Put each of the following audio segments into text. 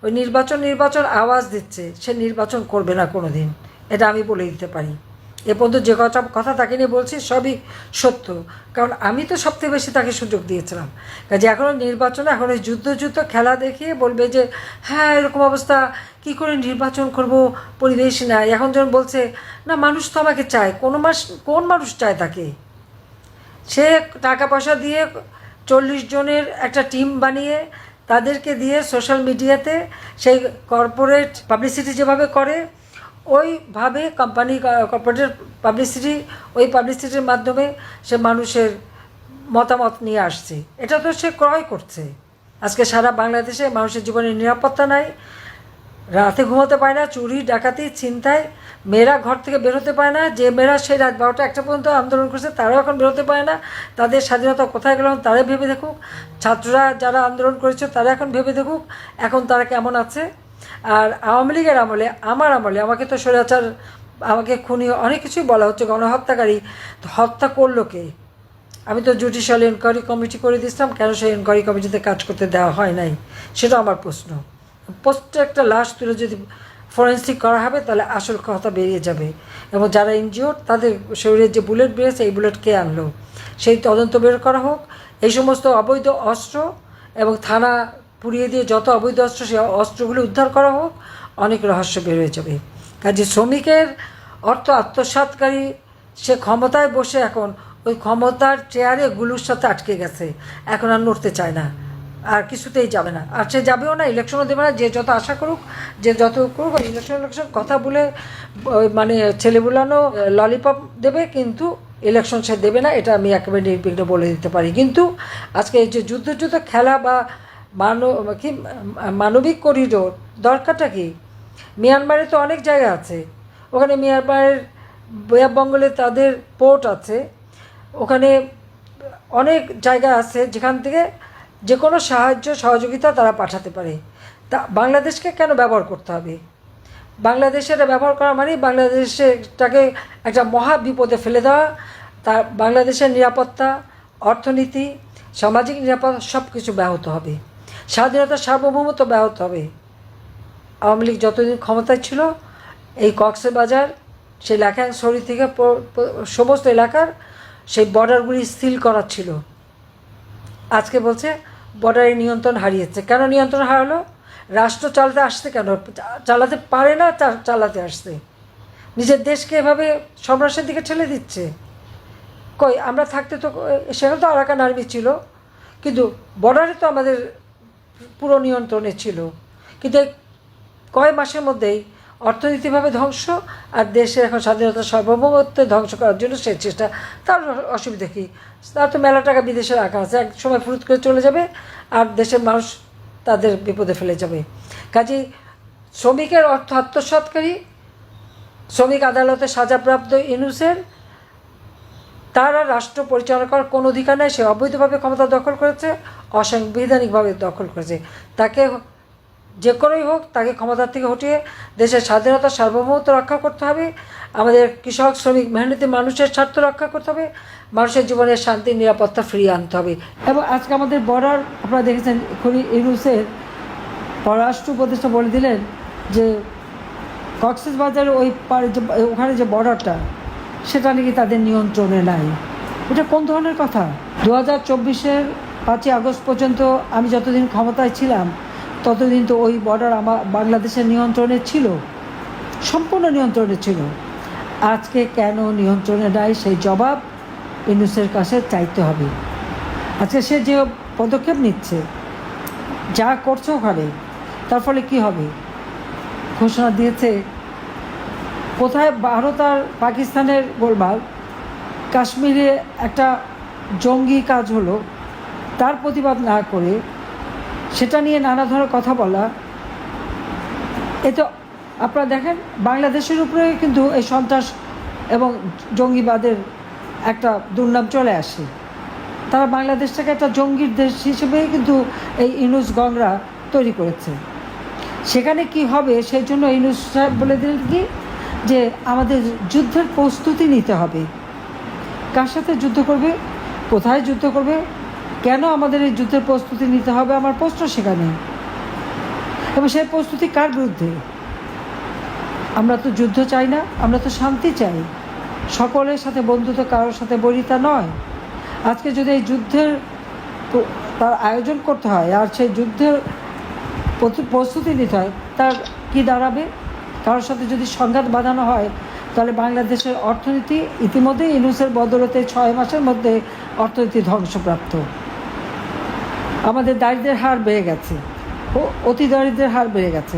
ওই নির্বাচন আওয়াজ দিচ্ছে, সে নির্বাচন করবে না কোনো দিন, এটা আমি বলে দিতে পারি। এ পর্যন্ত যে কথা তাকে নিয়ে বলছি সবই সত্য, কারণ আমি তো সবথেকে বেশি তাকে সুযোগ দিয়েছিলাম। কাজে এখনও নির্বাচনে এখন ওই যুদ্ধ খেলা দেখিয়ে বলবে যে হ্যাঁ এরকম অবস্থা, কি করে নির্বাচন করব, পরিবেশ নাই। এখন যখন বলছে না মানুষ তো আমাকে চায়, কোন মানুষ চায় তাকে? সে টাকা পয়সা দিয়ে 40 জনের একটা টিম বানিয়ে তাদেরকে দিয়ে সোশ্যাল মিডিয়াতে সেই কর্পোরেট পাবলিসিটি যেভাবে করে ওইভাবে কর্পোরেটের পাবলিসিটি, ওই পাবলিসিটির মাধ্যমে সে মানুষের মতামত নিয়ে আসছে। এটা তো সে ক্রয় করছে। আজকে সারা বাংলাদেশে মানুষের জীবনের নিরাপত্তা নাই, রাতে ঘুমোতে পারে না, চুরি ডাকাতি ছিনতাই, মেয়েরা ঘর থেকে বেরোতে পারে না। যে মেয়েরা সেই রাত 12টা 1টা পর্যন্ত আন্দোলন করছে তারাও এখন বেরোতে পারে না। তাদের স্বাধীনতা কোথায় গেল তারা ভেবে দেখুক। ছাত্ররা যারা আন্দোলন করেছে তারা এখন ভেবে দেখুক এখন তারা কেমন আছে। আর আওয়ামী লীগের আমলে, আমার আমলে আমাকে তো স্বৈরাচার, আমাকে খুনি, অনেক কিছুই বলা হচ্ছে, গণহত্যাকারী। তো হত্যা করলো কে? আমি তো জুডিশিয়াল এনকোয়ারি কমিটি করে দিয়েছিলাম, কেন সেই এনকোয়ারি কমিটিতে কাজ করতে দেওয়া হয় নাই সেটা আমার প্রশ্ন। প্রত্যেকটা লাশ তুলে যদি ফরেন্সিক করা হবে তাহলে আসল কথা বেরিয়ে যাবে। এবং যারা ইনজিওর্ড তাদের শরীরে যে বুলেট বেরিয়েছে এই বুলেট কে আনলো সেই তদন্ত বের করা হোক। এই সমস্ত অবৈধ অস্ত্র এবং থানা পুড়িয়ে দিয়ে যত অবৈধ অস্ত্র সেই অস্ত্রগুলো উদ্ধার করা হোক, অনেক রহস্য বের হয়ে যাবে। কাজে শ্রমিকের অর্থ আত্মসাৎকারী সে ক্ষমতায় বসে এখন ওই ক্ষমতার চেয়ারে গুলুর সাথে আটকে গেছে, এখন আর নড়তে চায় না, আর কিছুতেই যাবে না, আর সে যাবেও না, ইলেকশনও দেবে না। যে যত আশা করুক, যে যত করুক, ইলেকশন কথা বলে মানে ছেলে বুলানো ললিপপ দেবে, কিন্তু ইলেকশন সে দেবে না, এটা আমি একেবারে নির্বিঘ্ন বলে দিতে পারি। কিন্তু আজকে এই যে যুদ্ধ খেলা বা মানবিক করিডোর দরকারটা কি? মিয়ানমারে তো অনেক জায়গা আছে, ওখানে মিয়ানমারের বেঙ্গলে তাদের পোর্ট আছে, ওখানে অনেক জায়গা আছে যেখান থেকে যে কোনো সাহায্য সহযোগিতা তারা পাঠাতে পারে। তা বাংলাদেশকে কেন ব্যবহার করতে হবে? বাংলাদেশের ব্যবহার করা মানে বাংলাদেশটাকে একটা মহা বিপদে ফেলে দেওয়া। তার বাংলাদেশের নিরাপত্তা, অর্থনীতি, সামাজিক নিরাপত্তা সব কিছু ব্যাহত হবে, স্বাধীনতা সার্বভৌমত্ব ব্যাহত হবে। আওয়ামী লীগ যতদিন ক্ষমতায় ছিল এই কক্সবাজার, সেই লাখাংছড়ি থেকে সমস্ত এলাকার সেই বর্ডারগুলি সিল করা ছিল। আজকে বলছে বর্ডারের নিয়ন্ত্রণ হারিয়েছে। কেন নিয়ন্ত্রণ হারালো? রাষ্ট্র চালাতে আসছে কেন? চালাতে পারে না, চালাতে আসছে। নিজের দেশকে এভাবে সন্ত্রাসের দিকে ঠেলে দিচ্ছে। কই আমরা থাকতে তো সেখানে তো আরাকান আর্মি ছিল, কিন্তু বর্ডারে তো আমাদের পুরো নিয়ন্ত্রণে ছিল। কিন্তু কয় মাসের মধ্যেই অর্থনীতিভাবে ধ্বংস, আর দেশের এখন স্বাধীনতা সার্বভৌমত্ব ধ্বংস করার জন্য সে চেষ্টা। তার অসুবিধা কী? তার তো মেলা টাকা বিদেশে রাখা আছে, এক সময় ফুরুত করে চলে যাবে আর দেশের মানুষ তাদের বিপদে ফেলে যাবে। কাজেই শ্রমিকের অর্থ আত্মসাৎকারী, শ্রমিক আদালতে সাজাপ্রাপ্ত ইউনূসের, তার আর রাষ্ট্র পরিচালনা করার কোনো অধিকার নেই। সে অবৈধভাবে ক্ষমতা দখল করেছে, অসাংবিধানিকভাবে দখল করেছে। তাকে যে করেই হোক তাকে ক্ষমতার থেকে হটিয়ে দেশের স্বাধীনতা সার্বভৌমত্ব রক্ষা করতে হবে, আমাদের কৃষক শ্রমিক মেহনতি মানুষের স্বার্থ রক্ষা করতে হবে, মানুষের জীবনের শান্তি নিরাপত্তা ফিরিয়ে আনতে হবে। এবং আজকে আমাদের বর্ডার আপনারা দেখেছেন, ইউনূসের পররাষ্ট্র উপদেষ্টা বলে দিলেন যে কক্সবাজারের ওখানে যে বর্ডারটা সেটা নাকি তাদের নিয়ন্ত্রণে নাই। এটা কোন ধরনের কথা? 2024-এর 5ই আগস্ট পর্যন্ত আমি যতদিন ক্ষমতায় ছিলাম ততদিন তো ওই বর্ডার আমার বাংলাদেশের নিয়ন্ত্রণে ছিল, সম্পূর্ণ নিয়ন্ত্রণে ছিল। আজকে কেন নিয়ন্ত্রণে নাই সেই জবাব ইউনূসের কাছে চাইতে হবে। আজকে সে যে পদক্ষেপ নিচ্ছে, যা করছে ওখানে, তার ফলে কী হবে? ঘোষণা দিয়েছে কোথায় ভারত আর পাকিস্তানের গোলমাল, কাশ্মীরে একটা জঙ্গি কাজ হলো, তার প্রতিবাদ না করে সেটা নিয়ে নানা ধরনের কথা বলা। এ তো আপনারা দেখেন বাংলাদেশের উপরে কিন্তু এই সন্ত্রাস এবং জঙ্গিবাদের একটা দুর্নাম চলে আসে। তারা বাংলাদেশটাকে একটা জঙ্গির দেশ হিসেবেই কিন্তু এই ইউনূস গংরা তৈরি করেছে। সেখানে কি হবে সেই জন্য ইউনূস সাহেব বলে দিলেন কি যে আমাদের যুদ্ধের প্রস্তুতি নিতে হবে। কার সাথে যুদ্ধ করবে, কোথায় যুদ্ধ করবে, কেন আমাদের এই যুদ্ধের প্রস্তুতি নিতে হবে, আমার প্রশ্ন সেখানে। এবং সেই প্রস্তুতি কার বিরুদ্ধে? আমরা তো যুদ্ধ চাই না, আমরা তো শান্তি চাই, সকলের সাথে বন্ধুত্ব, কারোর সাথে বৈরিতা নয়। আজকে যদি এই যুদ্ধের তার আয়োজন করতে হয় আর সেই যুদ্ধের প্রস্তুতি নিতে হয়, তার কি দাঁড়াবে? কারোর সাথে যদি সংঘাত বাঁধানো হয়, তাহলে বাংলাদেশের অর্থনীতি ইতিমধ্যেই ইউনূসের বদৌলতে 6 মাসের মধ্যে অর্থনীতি ধ্বংসপ্রাপ্ত। আমাদের দারিদ্র্যের হার বেড়ে গেছে, অতি দারিদ্র্যের হার বেড়ে গেছে,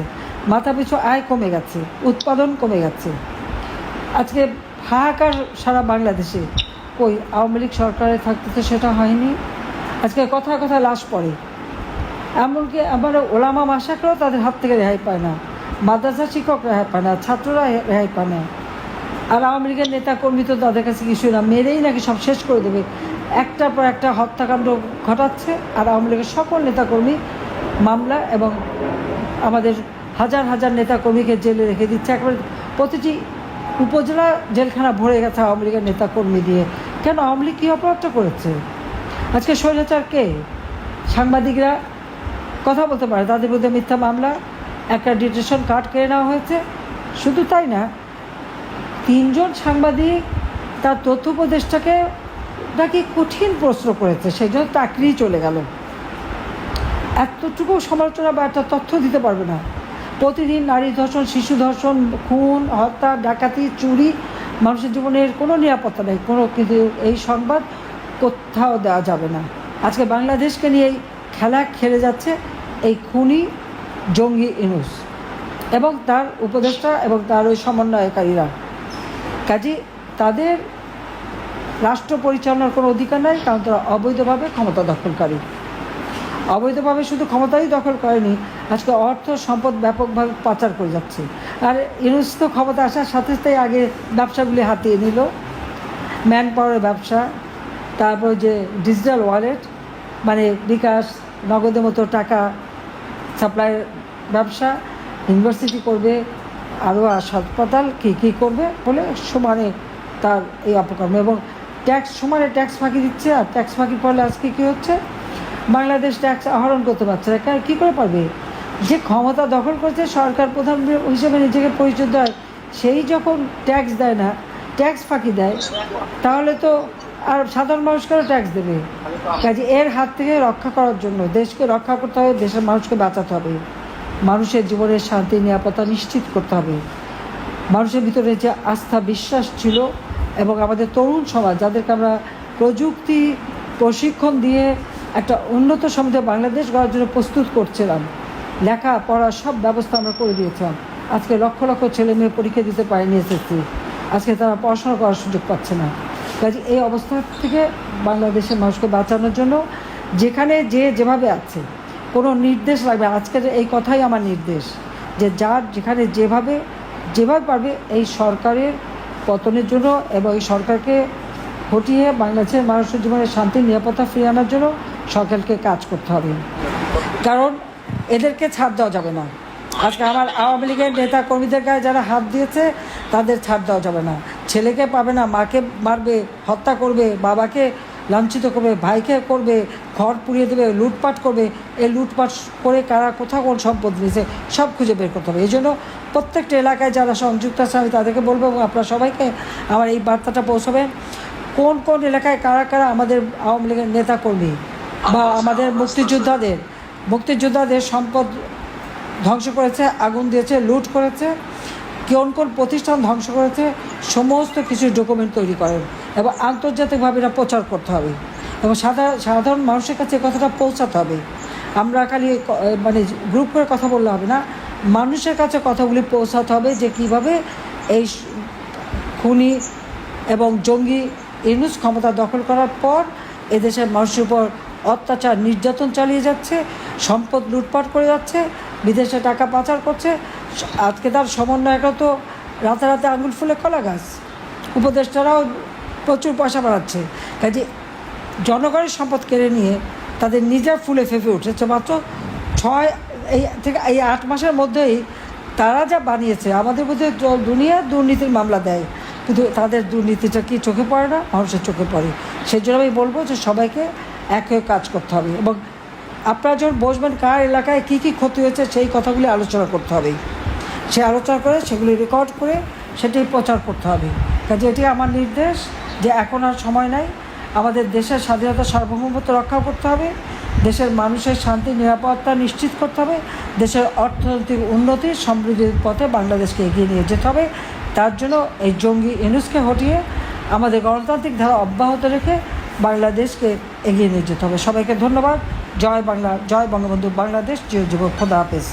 মাথাপিছু আয় কমে গেছে, উৎপাদন কমে গেছে। আজকে হাহাকার সারা বাংলাদেশে। কই আওয়ামী লীগ সরকারে থাকতে তো সেটা হয়নি। আজকে কথায় কথায় লাশ পড়ে, এমনকি আমার ওলামা মাসাকরাও তাদের হাত থেকে রেহাই পায় না, মাদ্রাসা শিক্ষক রেহাই পায় না, ছাত্ররা রেহাই পায় না। আর আওয়ামী লীগের নেতা কর্মী তো তাদের কাছে কিছুই না, মেরেই নাকি সব শেষ করে দেবে। একটার পর একটা হত্যাকাণ্ড ঘটাচ্ছে, আর আওয়ামী লীগের সকল নেতাকর্মী মামলা এবং আমাদের হাজার হাজার নেতাকর্মীকে জেলে রেখে দিচ্ছে। একেবারে প্রতিটি উপজেলা জেলখানা ভরে গেছে আওয়ামী লীগের নেতাকর্মী দিয়ে। কেন? আওয়ামী লীগ কী অপরাধটা করেছে? আজকে স্বৈরাচার কে? সাংবাদিকরা কথা বলতে পারে, তাদের বিরুদ্ধে মিথ্যা মামলা, একটা ডিটেনশন কার্ড কেড়ে নেওয়া হয়েছে। শুধু তাই না, 3 জন সাংবাদিক তার তথ্য উপদেষ্টাকে নাকি কঠিন প্রশ্ন করেছে, সেই জন্য চাকরি চলে গেল। এতটুকু সমালোচনা বা একটা তথ্য দিতে পারবে না। প্রতিদিন নারী ধর্ষণ, শিশু ধর্ষণ, খুন, হত্যা, ডাকাতি, চুরি, মানুষের জীবনের কোনো নিরাপত্তা নেই, কোনো কিছু। এই সংবাদ কোথাও দেওয়া যাবে না। আজকে বাংলাদেশকে নিয়ে এই খেলা খেলে যাচ্ছে এই খুনি জঙ্গি ইউনূস এবং তার উপদেষ্টা এবং তার ওই সমন্বয়কারীরা। কাজে তাদের রাষ্ট্র পরিচালনার কোনো অধিকার নাই, কারণ তারা অবৈধভাবে ক্ষমতা দখলকারী। অবৈধভাবে শুধু ক্ষমতাই দখল করেনি, আজকে অর্থ সম্পদ ব্যাপকভাবে পাচার করে যাচ্ছে। আর ইউনূস তো ক্ষমতা আসার সাথে সাথে আগে ব্যবসাগুলি হাতিয়ে নিল, ম্যান পাওয়ারের ব্যবসা, তারপর যে ডিজিটাল ওয়ালেট মানে বিকাশ, নগদের মতো টাকা সাপ্লাইয়ের ব্যবসা, ইউনিভার্সিটি করবে, আরও হাসপাতাল কী কী করবে বলে সমানে তার এই অপকর্ম। এবং ট্যাক্স সমানে ট্যাক্স ফাঁকি দিচ্ছে। আর ট্যাক্স ফাঁকি করলে আজকে কী হচ্ছে? বাংলাদেশ ট্যাক্স আহরণ করতে পারছে না। কী করে পারবে? যে ক্ষমতা দখল করছে, সরকার প্রধান হিসেবে নিজেকে পরিচয় দেয়, সেই যখন ট্যাক্স দেয় না, ট্যাক্স ফাঁকি দেয়, তাহলে তো আর সাধারণ মানুষকেও ট্যাক্স দেবে। কাজে এর হাত থেকে রক্ষা করার জন্য দেশকে রক্ষা করতে হবে, দেশের মানুষকে বাঁচাতে হবে, মানুষের জীবনের শান্তি নিরাপত্তা নিশ্চিত করতে হবে। মানুষের ভিতরে যে আস্থা বিশ্বাস ছিল এবং আমাদের তরুণ সমাজ, যাদেরকে আমরা প্রযুক্তি প্রশিক্ষণ দিয়ে একটা উন্নত সমাজে বাংলাদেশ গড়ার জন্য প্রস্তুত করছিলাম, লেখা পড়া সব ব্যবস্থা আমরা করে দিয়েছিলাম। আজকে লক্ষ লক্ষ ছেলে মেয়ে পরীক্ষা দিতে পারেনি এসএসসি, আজকে তারা পড়াশোনা করার সুযোগ পাচ্ছে না। কাজে এই অবস্থা থেকে বাংলাদেশের মানুষকে বাঁচানোর জন্য যেখানে যে যেভাবে আছে, কোনো নির্দেশ লাগবে। আজকের এই কথাই আমার নির্দেশ, যে যার যেখানে যেভাবে পারবে এই সরকারের পতনের জন্য এবং এই সরকারকে হটিয়ে বাংলাদেশের মানুষের জীবনে শান্তি নিরাপত্তা ফিরিয়ে আনার জন্য সরকারকে কাজ করতে হবে। কারণ এদেরকে ছাড় দেওয়া যাবে না। আজকে আমার আওয়ামী লীগের নেতা কর্মীদের গায়ে যারা হাত দিয়েছে তাদের ছাড় দেওয়া যাবে না। ছেলেকে পাবে না, মাকে মারবে, হত্যা করবে, বাবাকে লাঞ্ছিত করবে, ভাইকে করবে, ঘর পুড়িয়ে দেবে, লুটপাট করবে। এই লুটপাট করে কারা কোথাও কোন সম্পদ নিয়েছে সব খুঁজে বের করতে হবে। এই জন্য প্রত্যেকটা এলাকায় যারা সংযুক্ত আছে আমি তাদেরকে বলবো, এবং আপনারা সবাইকে আমার এই বার্তাটা পৌঁছাবেন, কোন কোন এলাকায় কারা কারা আমাদের আওয়ামী লীগের নেতাকর্মী বা আমাদের মুক্তিযোদ্ধাদের সম্পদ ধ্বংস করেছে, আগুন দিয়েছে, লুট করেছে, কোন কোন প্রতিষ্ঠান ধ্বংস করেছে, সমস্ত কিছু ডকুমেন্ট তৈরি করেন এবং আন্তর্জাতিকভাবে এটা প্রচার করতে হবে এবং সাধারণ মানুষের কাছে কথাটা পৌঁছাতে হবে। আমরা খালি মানে গ্রুপ করে কথা বললে হবে না, মানুষের কাছে কথাগুলি পৌঁছাতে হবে যে কীভাবে এই খুনি এবং জঙ্গি ইউনূস ক্ষমতা দখল করার পর এদেশের মানুষের উপর অত্যাচার নির্যাতন চালিয়ে যাচ্ছে, সম্পদ লুটপাট করে যাচ্ছে, বিদেশে টাকা পাচার করছে। আজকে তার সমন্বয়করা তো রাতারাতি আঙুল ফুলে কলা গাছ, উপদেষ্টারাও প্রচুর পয়সা বাড়াচ্ছে। কাজে জনগণের সম্পদ কেড়ে নিয়ে তাদের নিজের ফুলে ফেঁপে উঠেছে। মাত্র 8 মাসের মধ্যেই তারা যা বানিয়েছে, আমাদের মধ্যে দুনিয়া দুর্নীতির মামলা দেয়, কিন্তু তাদের দুর্নীতিটা কি চোখে পড়ে না? মানুষের চোখে পড়ে। সেই জন্য আমি বলবো যে সবাইকে এক হয়ে কাজ করতে হবে এবং আপনারা যখন বসবেন কার এলাকায় কী কী ক্ষতি হয়েছে সেই কথাগুলি আলোচনা করতে হবে, সে আলোচনা করে সেগুলি রেকর্ড করে সেটি প্রচার করতে হবে। কাজে এটি আমার নির্দেশ যে এখন আর সময় নাই, আমাদের দেশের স্বাধীনতা সার্বভৌমত্ব রক্ষা করতে হবে, দেশের মানুষের শান্তি নিরাপত্তা নিশ্চিত করতে হবে, দেশের অর্থনৈতিক উন্নতি সমৃদ্ধির পথে বাংলাদেশকে এগিয়ে নিয়ে যেতে হবে। তার জন্য এই জঙ্গি ইউনূসকে হটিয়ে আমাদের গণতান্ত্রিক ধারা অব্যাহত রেখে বাংলাদেশকে এগিয়ে নিয়ে যেতে হবে। সবাইকে ধন্যবাদ। জয় বাংলা, জয় বঙ্গবন্ধু, বাংলাদেশ, জয় যুবক, খোদা হাফেজ।